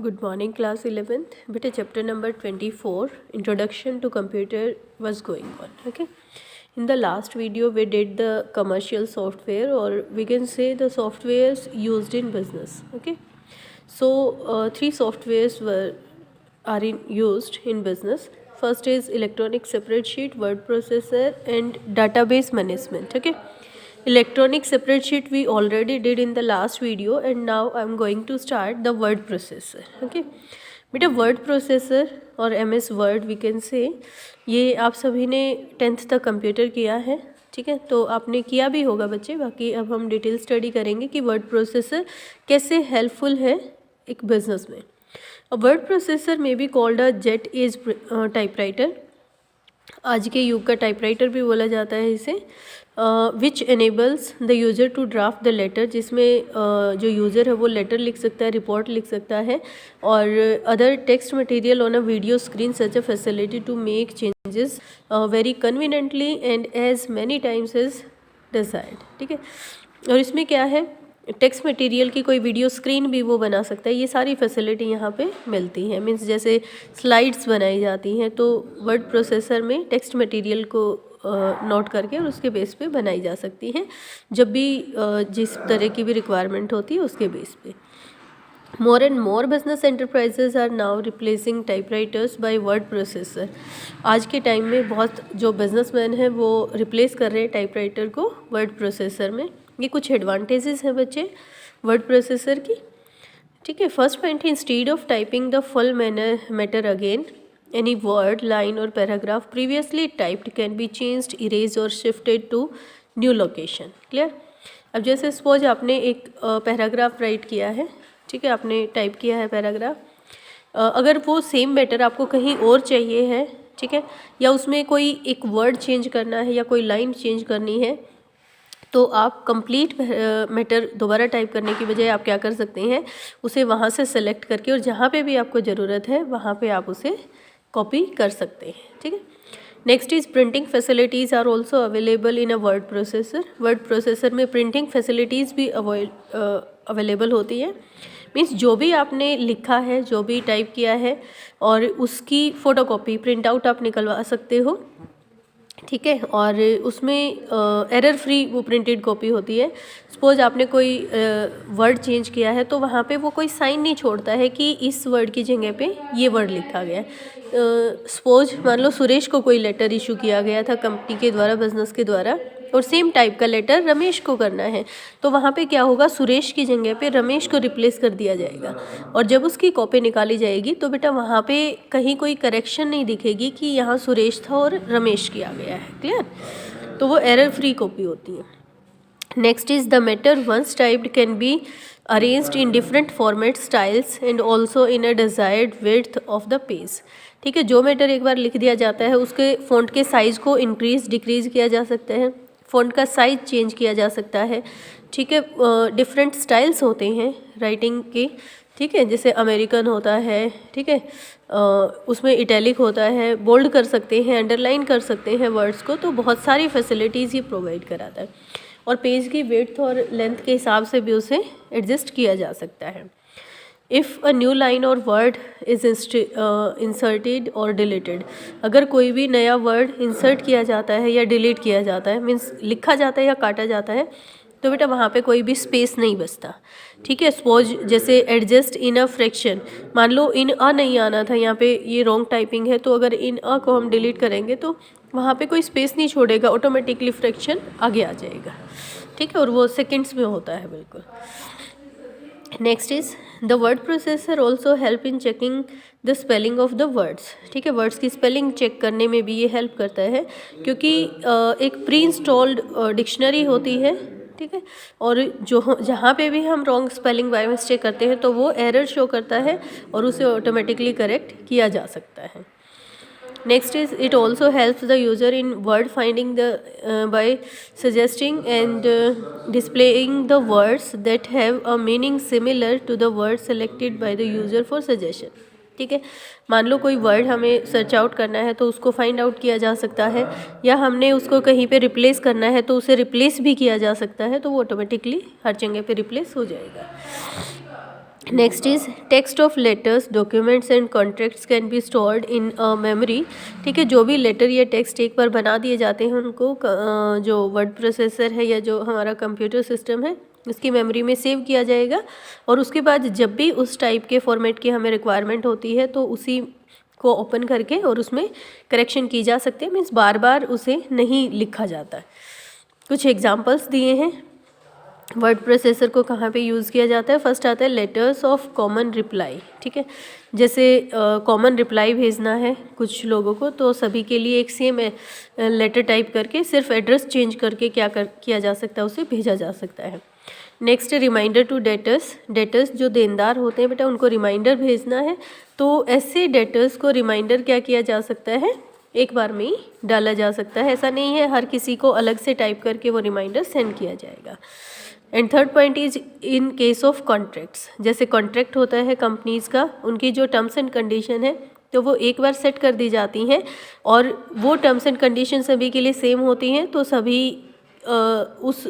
Good morning, class 11th. Beta chapter number 24, Introduction to Computer was going on. Okay. In the last video, we did the commercial software, or we can say the softwares used in business. Okay. So, three softwares used in business. First is electronic separate sheet, word processor, and database management. Okay. Electronic separate sheet we already did in the last video, and now I'm going to start the word processor. Okay, बेटा word processor और MS word we can say, ये आप सभी ने 10th तक computer किया है. ठीक है, तो आपने किया भी होगा बच्चे. बाकी अब हम डिटेल स्टडी करेंगे कि वर्ड प्रोसेसर कैसे हेल्पफुल है एक बिजनेस में. वर्ड प्रोसेसर में be called a jet age typewriter. आज के युग का टाइपराइटर भी बोला जाता है इसे. Which enables the user to draft the letter, जिसमें जो यूज़र है वो लेटर लिख सकता है, रिपोर्ट लिख सकता है, और other text material on a video screen. Such a facility to make changes very conveniently and as many times as desired. ठीक है, और इसमें क्या है, टेक्स्ट मटेरियल की कोई वीडियो स्क्रीन भी वो बना सकता है. ये सारी फैसिलिटी यहाँ पे मिलती है. मीन्स जैसे स्लाइड्स बनाई जाती हैं तो वर्ड प्रोसेसर में टेक्स्ट मटेरियल को नोट करके और उसके बेस पे बनाई जा सकती हैं, जब भी जिस तरह की भी रिक्वायरमेंट होती है उसके बेस पे. More and more business enterprises are now replacing typewriters by word processor. आज के टाइम में बहुत जो बिजनेसमैन हैं वो रिप्लेस कर रहे हैं टाइपराइटर को वर्ड प्रोसेसर में. ये कुछ एडवांटेजेस हैं बच्चे वर्ड प्रोसेसर की. ठीक है, फर्स्ट पॉइंट है, instead of typing the full matter again, any word, line or paragraph previously typed can be changed, erased or shifted to new location. Clear? अब जैसे सपोज आपने एक पैराग्राफ राइट किया है. ठीक है, आपने टाइप किया है पैराग्राफ. अगर वो सेम मैटर आपको कहीं और चाहिए है, ठीक है, या उसमें कोई एक वर्ड चेंज करना है या कोई लाइन चेंज करनी है, तो आप कंप्लीट मैटर दोबारा टाइप करने की बजाय आप क्या कर सकते हैं, उसे वहाँ से सेलेक्ट करके और जहाँ पे भी आपको ज़रूरत है वहाँ पे आप उसे कॉपी कर सकते हैं. ठीक है, next is printing facilities are also available in a word processor. Word processor में प्रिंटिंग फैसिलिटीज़ भी अवेलेबल होती है. मीन्स जो भी आपने लिखा है, जो भी टाइप किया है, और उसकी फ़ोटोकॉपी प्रिंट आउट आप निकलवा सकते हो. ठीक है, और उसमें एरर फ्री वो प्रिंटेड कॉपी होती है. सपोज आपने कोई वर्ड चेंज किया है तो वहाँ पे वो कोई साइन नहीं छोड़ता है कि इस वर्ड की जगह पे ये वर्ड लिखा गया है. सपोज मान लो सुरेश को कोई लेटर इशू किया गया था कंपनी के द्वारा, बिजनेस के द्वारा, और सेम टाइप का लेटर रमेश को करना है, तो वहाँ पे क्या होगा, सुरेश की जगह पे रमेश को रिप्लेस कर दिया जाएगा. और जब उसकी कॉपी निकाली जाएगी तो बेटा वहाँ पे कहीं कोई करेक्शन नहीं दिखेगी कि यहाँ सुरेश था और रमेश किया गया है. क्लियर? तो वो एरर फ्री कॉपी होती है. Next is the matter once typed can be arranged in different format styles and also in a desired width of the page. ठीक है, जो मैटर एक बार लिख दिया जाता है उसके फ़ॉन्ट के साइज़ को इंक्रीज़ डिक्रीज़ किया जा सकता है, फ़ॉन्ट का साइज़ चेंज किया जा सकता है. ठीक है, डिफरेंट स्टाइल्स होते हैं राइटिंग के. ठीक है, जैसे अमेरिकन होता है, ठीक है, उसमें इटैलिक होता है, बोल्ड कर सकते हैं, अंडरलाइन कर सकते हैं वर्ड्स को. तो बहुत सारी फैसिलिटीज़ ही प्रोवाइड कराता है, और पेज की विड्थ और लेंथ के हिसाब से भी उसे एडजस्ट किया जा सकता है. इफ़ अ न्यू लाइन और वर्ड इज इंसर्टेड और डिलीटेड, अगर कोई भी नया वर्ड इंसर्ट किया जाता है या डिलीट किया जाता है, मीन्स लिखा जाता है या काटा जाता है, तो बेटा वहाँ पे कोई भी स्पेस नहीं बचता. ठीक है, सपोज जैसे एडजस्ट इन अ फ्रैक्शन, मान लो इन अ नहीं आना था, यहाँ पे ये रॉन्ग टाइपिंग है, तो अगर इन अ को हम डिलीट करेंगे तो वहाँ पे कोई स्पेस नहीं छोड़ेगा, ऑटोमेटिकली फ्रैक्शन आगे आ जाएगा. ठीक है, और वो सेकेंड्स में होता है बिल्कुल. Next is the word processor also help in checking the spelling of the words. ठीक है, वर्ड्स की स्पेलिंग चेक करने में भी ये हेल्प करता है, क्योंकि एक प्री इंस्टॉल्ड डिक्शनरी होती है. ठीक है, और जो जहाँ पे भी हम रॉन्ग स्पेलिंग बाय मिस्टेक करते हैं तो वो एरर शो करता है और उसे ऑटोमेटिकली करेक्ट किया जा सकता है. Next is it also helps the user in word finding by suggesting and displaying the words that have a meaning similar to the word selected by the user for suggestion. ठीक है, मान लो कोई word हमें search out करना है तो उसको find out किया जा सकता है, या हमने उसको कहीं पे रिप्लेस करना है तो उसे रिप्लेस भी किया जा सकता है, तो वो ऑटोमेटिकली हर जगह पे रिप्लेस हो जाएगा. Next is text of letters documents and contracts can be stored in memory. ठीक है, जो भी लेटर या टेक्स्ट एक बार बना दिए जाते हैं उनको जो वर्ड प्रोसेसर है या जो हमारा कंप्यूटर सिस्टम है उसकी मेमोरी में सेव किया जाएगा, और उसके बाद जब भी उस टाइप के फॉर्मेट की हमें रिक्वायरमेंट होती है तो उसी को ओपन करके और उसमें करेक्शन की जा सकती है, मीन्स बार बार उसे नहीं लिखा जाता। कुछ एग्जांपल्स दिए हैं वर्ड प्रोसेसर को कहाँ पे यूज़ किया जाता है। फर्स्ट आता है लेटर्स ऑफ कॉमन रिप्लाई। ठीक है, जैसे कॉमन रिप्लाई भेजना है कुछ लोगों को तो सभी के लिए एक सेम लेटर टाइप करके सिर्फ एड्रेस चेंज करके किया जा सकता है, उसे भेजा जा सकता है। Next reminder to debtors. Debtors जो देनदार होते हैं बेटा उनको रिमाइंडर भेजना है, तो ऐसे डेटर्स को रिमाइंडर क्या किया जा सकता है, एक बार में ही डाला जा सकता है। ऐसा नहीं है हर किसी को अलग से टाइप करके वो रिमाइंडर सेंड किया जाएगा। And third point is in case of contracts. जैसे कॉन्ट्रैक्ट होता है कंपनीज़ का, उनकी जो टर्म्स एंड कंडीशन है तो वो एक बार सेट कर दी जाती हैं और वो टर्म्स एंड कंडीशन सभी के लिए सेम होती हैं, तो सभी उस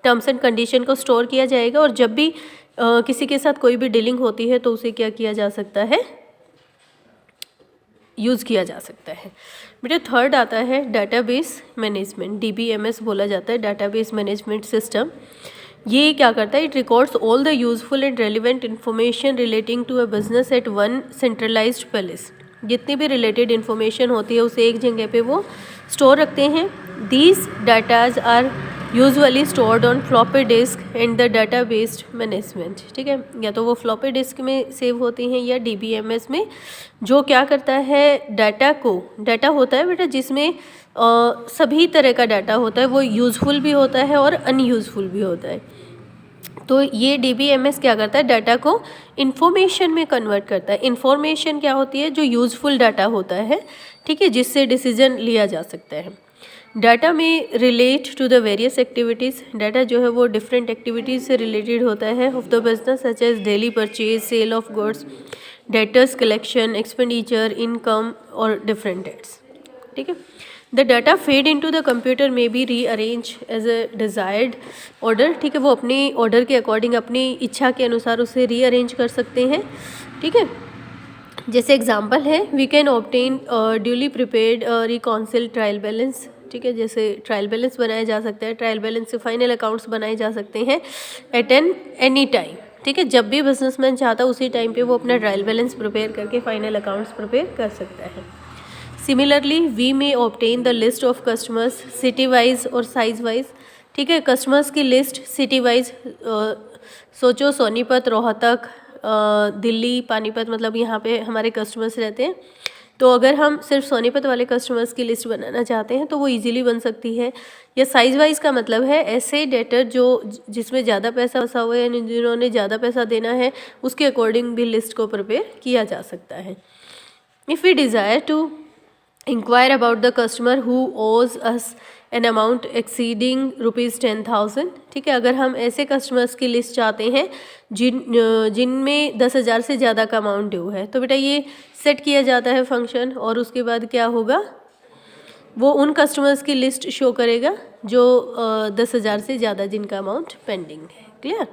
टर्म्स एंड कंडीशन को स्टोर किया जाएगा, और जब भी किसी के साथ कोई भी डीलिंग होती है तो उसे क्या किया जा सकता है, यूज़ किया जा सकता है। बेटा थर्ड आता है डाटाबेस मैनेजमेंट, DBMS बोला जाता है, डाटाबेस मैनेजमेंट सिस्टम। ये क्या करता है, it records all the useful and relevant information relating to a business at one centralized place. जितनी भी रिलेटेड इन्फॉर्मेशन होती है उसे एक जगह पे वो स्टोर रखते हैं। These datas are usually stored on floppy disk and the data based management. ठीक है, या तो वो फ्लॉपी डिस्क में सेव होती हैं या DBMS में, जो क्या करता है डाटा होता है बेटा जिसमें सभी तरह का डाटा होता है, वो यूज़फुल भी होता है और अनयूज़फुल भी होता है। तो ये DBMS क्या करता है, डाटा को इन्फॉर्मेशन में कन्वर्ट करता है। इन्फॉर्मेशन क्या होती है, जो यूज़फुल डाटा होता है, ठीक है, जिससे डिसीजन लिया जा सकता है। डाटा में relate to the various activities. Data जो है वो डिफरेंट एक्टिविटीज़ से रिलेटेड होता है of the business, such as daily purchase, sale of goods, debtors collection, expenditure, income और डिफरेंट डेट्स। ठीक है, the data fed into the computer may be rearrange as a desired order. ठीक है, वो अपनी ऑर्डर के अकॉर्डिंग अपनी इच्छा के अनुसार उसे रीअरेंज कर सकते हैं। ठीक है, जैसे एग्जांपल है we can obtain duly prepared reconcile trial balance. ठीक है, जैसे ट्रायल बैलेंस बनाया जा सकता है, ट्रायल बैलेंस से फाइनल अकाउंट्स बनाए जा सकते हैं एट एनी टाइम। ठीक है, जब भी बिजनेसमैन चाहता है उसी टाइम पे वो अपना ट्रायल बैलेंस प्रिपेयर करके फाइनल अकाउंट्स प्रिपेयर कर सकता है। सिमिलरली वी में obtain the list of customers city wise और साइज वाइज। ठीक है, कस्टमर्स की लिस्ट सिटी वाइज, सोचो सोनीपत, रोहतक, दिल्ली, पानीपत, मतलब यहाँ पे हमारे कस्टमर्स रहते हैं। तो अगर हम सिर्फ सोनीपत वाले कस्टमर्स की लिस्ट बनाना चाहते हैं तो वो इजीली बन सकती है। या साइज़ वाइज का मतलब है ऐसे डेटर जो जिसमें ज़्यादा पैसा फंसा हुआ है यानी जिन्होंने ज़्यादा पैसा देना है उसके अकॉर्डिंग भी लिस्ट को प्रिपेयर किया जा सकता है। If we desire to inquire about the customer who owes us an amount exceeding ₹10,000। ठीक है, अगर हम ऐसे कस्टमर्स की लिस्ट चाहते हैं जिनमें 10,000 से ज़्यादा का अमाउंट ड्यू है, तो बेटा ये सेट किया जाता है फंक्शन, और उसके बाद क्या होगा, वो उन कस्टमर्स की लिस्ट शो करेगा जो 10,000 से ज़्यादा जिनका अमाउंट पेंडिंग है। क्लियर,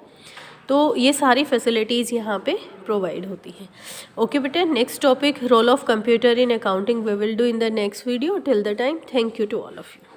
तो ये सारी फैसिलिटीज़ यहाँ पे प्रोवाइड होती हैं। ओके बेटा, next topic role of computer in accounting we will do in the next video. Till the time, thank you to all of you.